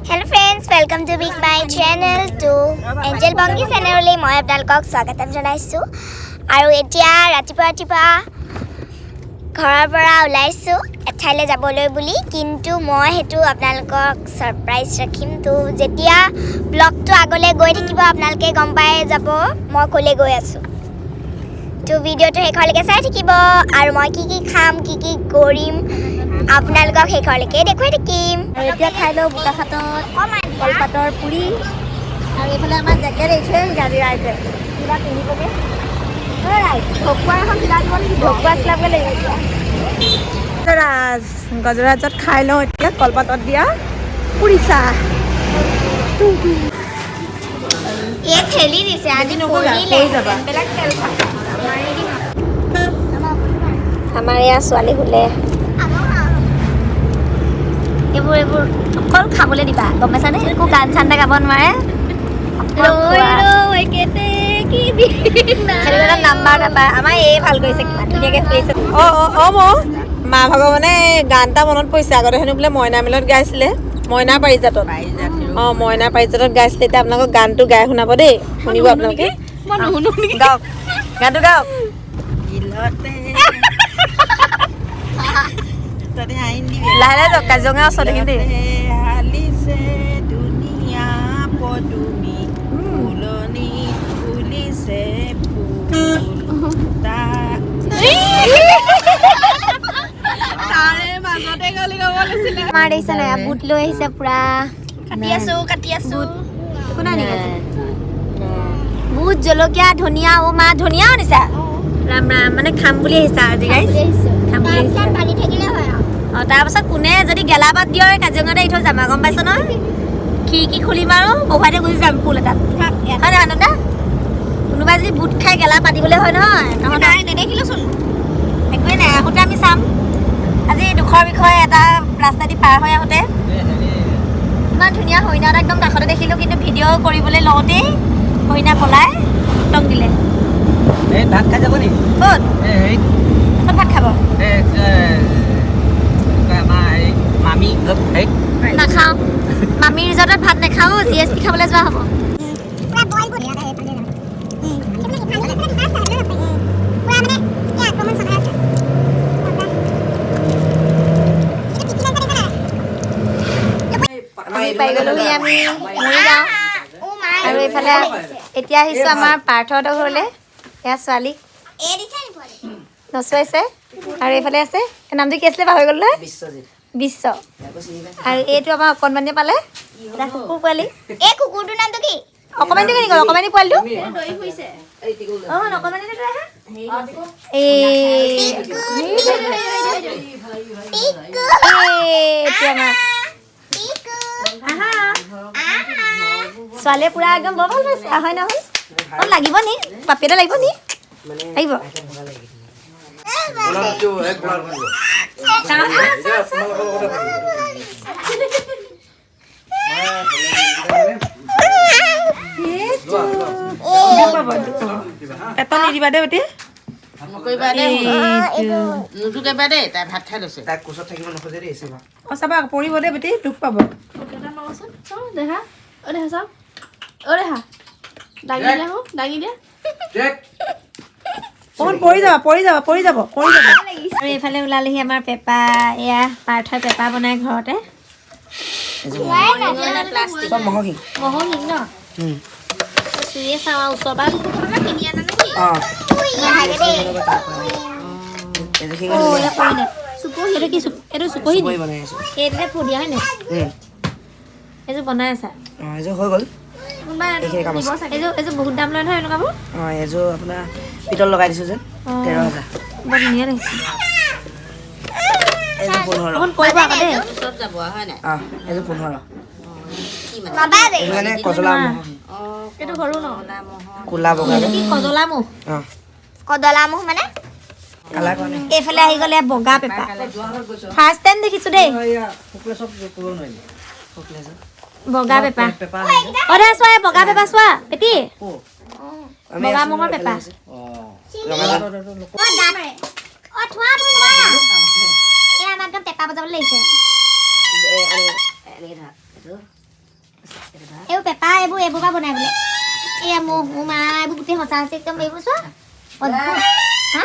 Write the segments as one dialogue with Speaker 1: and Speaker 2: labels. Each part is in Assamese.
Speaker 1: Hello friends, welcome to my channel to Angel&Ponkhi channel. মই আপোনালোকক স্বাগতম জনাইছো আৰু এতিয়া ৰাতিপুৱা ঘৰৰ পৰা ওলাইছো এঠাইলৈ যাবলৈ বুলি কিন্তু মই হেতু আপোনালোকক সাৰপ্ৰাইজ ৰাখিম তো যেতিয়া ব্লগটো আগলৈ গৈ থাকিব আপোনালোকে গম পাই যাব মই কলে গৈ আছো তো ভিডিওটো হেকলৈকে চাই থাকিব আৰু মই কি খাম কি কৰিম আপোনালোকক হেকলৈকে দেখুৱাই থাকিম আৰু এতিয়া খাই লও বুটাখাটত কলপাতৰ পুৰি আৰু এফালে আমাৰ জেকেট এছে গাড়ী ৰাইছে কিবা কিনিবগে ঢকুৱা এখন চিলাই দিব লাগিব ঢকুৱা চিলাব লাগিব
Speaker 2: গজৰাজত খাই লওঁ এতিয়া কলপাতত দিয়া পুৰিছা
Speaker 1: এই খেলি দিছে আজি নকৰিলে বেলেগ খেল আমাৰ এয়া ছোৱালী হুলে এইবোৰ অকল খাবলৈ দিবা গম পাইছানে একো গান চান গাব নোৱাৰে নাম্বাৰ নাপায় আমাৰ এই ভাল কৰিছে কিমান ধুনীয়াকৈ কৰিছে
Speaker 2: মা ভগৱানে গান এটা মনত পৰিছে আগতে হেনো বোলে মইনা মেলত গাইছিলে মইনা পাৰিজাতত মইনা পাৰিজাতত গাইছিলে এতিয়া আপোনালোকক গানটো গাই শুনাব দেই শুনিব আপোনালোকে গাওক গানটো গাওক লাহে লাহে যাওক কাজিৰঙা ওচৰত দেখিম দেই
Speaker 1: আমাৰ দেখিছে নাই বুট লৈ আহিছে পুৰা কাটি আছো কোনা নেকি বুট জলকীয়া ধনিয়া ও মা ধনিয়া আনিছা ৰাম ৰাম মানে খাম বুলি আহিছা আজি গাইছ খাম বুলি আহিছা পানী থাকিলে হয় তাৰপাছত কোনে যদি গেলা পাত দিয় কাজিৰঙাতে এৰি থৈ যাম গম পাইছ ন কি খুলিম আৰু বহুৱাইতে গুচি যাম ফুল এটাত হয় নহয় দাদা কোনোবাই যদি বুট খাই গেলা পাতিবলৈ হয় নহয় নাই নেদেখিলোচোন একোৱেই নাই আহোঁতে আমি চাম আজি দুখৰ বিষয়ে এটা ৰাস্তা দি পাৰ হৈ আহোঁতে ইমান ধুনীয়া হৰিণা এটা একদম কাষতে দেখিলোঁ কিন্তু ভিডিঅ' কৰিবলৈ লওঁতেই হৰিণা পলাই টং দিলে
Speaker 3: ভাত খাই যাব নেকি
Speaker 1: ক'ত ক'ত ভাত খাব
Speaker 3: মামি
Speaker 1: নাখাওঁ মামী ৰিজৰ্টত ভাত নাখাওঁ GSP খাবলৈ যোৱা হ'ব পাই গ'লোহি আমি মৰিগাঁও আৰু এইফালে এতিয়া আহিছোঁ আমাৰ পাৰ্থহঁতৰ ঘৰলৈ এয়া ছোৱালী নচুৱাইছে আৰু এইফালে আছে নামটো কি আছিলে পাহৰি গ'লো নহয় বিশ্ব আৰু এইটো আমাৰ অকণমানিয়ে পালে এটা কুকুৰ পোৱালি এই কুকুৰটোৰ নামটো কি অকণমানিটো কেনেকৈ অকণমানি পোৱালিটো অঁ অকণমানিটো আহা এইটো আমাৰ ছোৱালীয়ে পুৰা একদম বৰ ভাল পাইছে হয় নহয় অঁ লাগিব নি পাপি এটা লাগিব নি লাগিব
Speaker 2: এটা নিদিবা দেই বেটি চাবা পৰিব দেই বেটি দুখ পাব পৰি যাব
Speaker 1: আৰু এইফালে ওলালেহি আমাৰ পেপা এয়া পাৰ্থই পেপা বনাই ঘৰতে মহহিং ন চুৰিয়ে চাওঁ ওচৰৰ পৰা এইটোতে ফুট দিয়া হয় নাই এইযোৰ বনাই আছা
Speaker 3: হৈ গ'ল
Speaker 1: এইযোৰ বহুত দাম লয় নহয় এনেকুৱাবোৰ
Speaker 3: এযোৰ আপোনাৰ পিতল লগাই দিছোঁ যেন 13,000
Speaker 1: বৰ ধুনীয়া লাগিছে
Speaker 3: এযোৰ 15 মানে কজলা
Speaker 1: এইটো সৰু ন
Speaker 3: কোলা বগা
Speaker 1: কদলা মুখ মানে
Speaker 3: কালাৰ কৰা নাই
Speaker 1: এইফালে আহি গ'লে বগা পেপা ফাৰ্ষ্ট টাইম দেখিছোঁ দেই বগা পেপা অৰে চোৱা বগা পেপা চোৱা পেটি বগা মুখৰ পেপা আমাক পেপা বজাবলৈ লাগিছে এইবোৰ পেপা এইবোৰ পৰা বনাই বোলে এয়া মহু মা এইবোৰ গোটেই সঁচা আছে একদম এইবোৰ চোৱা অদ্ভুত হা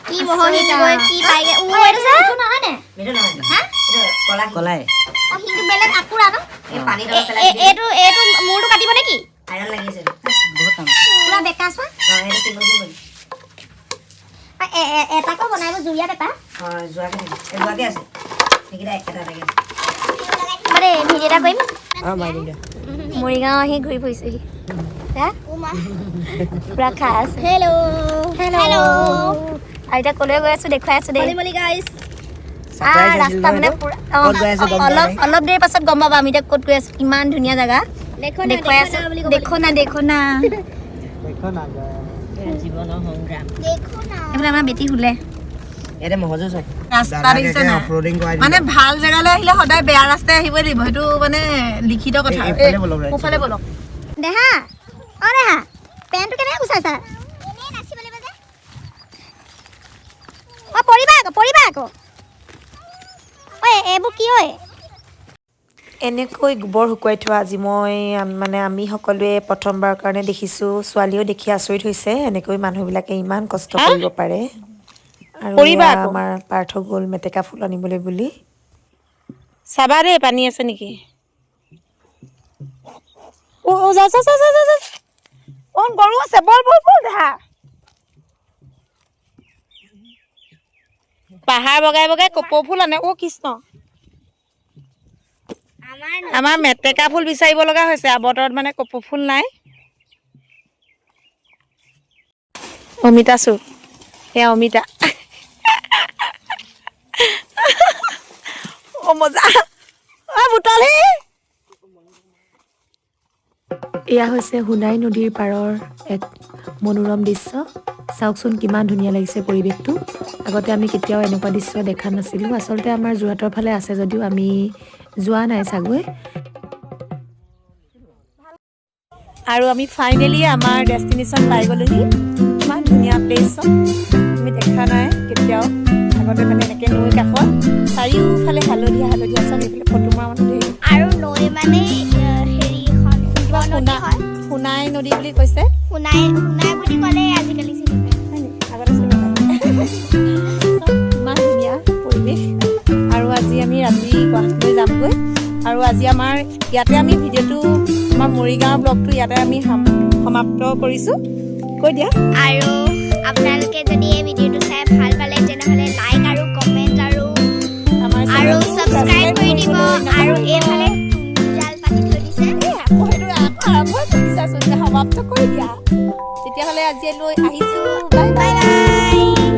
Speaker 1: কি বহনি কি পাইগে এইটো চা নহয় নে
Speaker 3: মিঠু নহয়
Speaker 1: হা
Speaker 3: কলাই
Speaker 1: কিন্তু বেলেগ আকুৰা ন
Speaker 3: এই পানী তলত পেলাই
Speaker 1: এইটো মূৰটো কাটিব নেকি
Speaker 3: আইৰণ লাগি আছে বহুত টান
Speaker 1: পুৰা বেকা চোৱা
Speaker 3: এইটো চিম্বল
Speaker 1: এটাকো বনাইব জুৰীয়া পেপা
Speaker 3: যোৱাকে আছে সেইকেইটা এটা আছে
Speaker 1: মানে ভিডিঅ' এটা কৰিম
Speaker 3: মাৰি দিম দিয়া
Speaker 1: মৰিগাঁও আহি ঘূৰি ফুৰিছোহি পুৰা খাই আছে হেল্ল' আৰু এতিয়া ক'লৈ গৈ আছো দেখুৱাই আছো দেই ৰাস্তা মানে অলপ দেৰি পাছত গম পাবা আমি এতিয়া ক'ত গৈ আছো কিমান ধুনীয়া জেগা দেখুৱাই আছো দেখো না
Speaker 3: জীৱনৰ সংগ্ৰাম
Speaker 1: এইফালে আমাৰ বেটি শুলে
Speaker 3: এৰে মহজো চাই
Speaker 2: ৰাস্তা দেখিছে না মানে ভাল জেগালৈ আহিলে সদায় বেয়া ৰাস্তাই আহিবই লাগিব সেইটো মানে লিখিত কথা সোঁফালে বলক
Speaker 1: দেহা দেহা পেণ্টটো কেনেকৈ গুচাইছা পৰিবা আকৌ এইবোৰ কি হয়
Speaker 2: এনেকৈ গোবৰ শুকুৱাই থোৱা আজি মানে আমি সকলোৱে প্ৰথমবাৰৰ কাৰণে দেখিছোঁ ছোৱালীও দেখি আচৰিত হৈছে এনেকৈ মানুহবিলাকে ইমান কষ্ট কৰিব পাৰে আৰু আমাৰ পাৰ্থ গ'ল মেটেকা ফুল আনিবলৈ বুলি চাবা দেই পানী আছে নেকি গৰু আছে বল দেহা পাহাৰ বগাই বগাই কপৌ ফুল আনে কৃষ্ণ আমাৰ মেটেকা ফুল বিচাৰিব লগা হৈছে আবতৰত মানে কপৌ ফুল নাই অমিতা চোৰ সেয়া অমিতা মজা বুটলি
Speaker 4: এয়া হৈছে সোণাই নদীৰ পাৰৰ এক মনোৰম দৃশ্য চাওকচোন কিমান ধুনীয়া লাগিছে পৰিৱেশটো আগতে আমি কেতিয়াও এনেকুৱা দৃশ্য দেখা নাছিলোঁ আচলতে আমাৰ যোৰহাটৰ ফালে আছে যদিও আমি যোৱা নাই চাগৈ
Speaker 2: আৰু আমি ফাইনেলি আমাৰ ডেষ্টিনেশ্যন পাই গ'লোহি ইমান ধুনীয়া প্লেচ আমি দেখা নাই কেতিয়াও আগতে মানে এনেকৈ নৈ কাষত চাৰিওফালে হালধীয়া চব এইফালে ফটো মৰা মানুহ দেই
Speaker 1: আৰু নৈ মানে হেৰিখন
Speaker 2: সোণাই নদী বুলি কৈছে
Speaker 1: সোণাই বুলি ক'লে আজিকালি চিনি পায়
Speaker 2: আগতে চিনি পায় ইমান ধুনীয়া পৰিৱেশ আৰু আজি আমি ৰাতি গুৱাহাটীলৈ যামগৈ আৰু আজি আমাৰ ইয়াতে আমি ভিডিঅ'টো আমাৰ মৰিগাঁও ব্লগটো ইয়াতে আমি সমাপ্ত কৰিছোঁ কৈ দিয়া
Speaker 1: আৰু আপোনালোকে যদি এই ভিডিঅ'টো চাই ভাল পালে তেনেহ'লে লাইক আৰু কমেণ্ট আৰু ছাবস্ক্ৰাইব কৰি দিব আৰু এইফালে জাল পাতি থৈ দিছে
Speaker 2: সমাপ্ত কৰি দিয়া তেতিয়াহ'লে আজিলৈ আহিছোঁ বাই বাই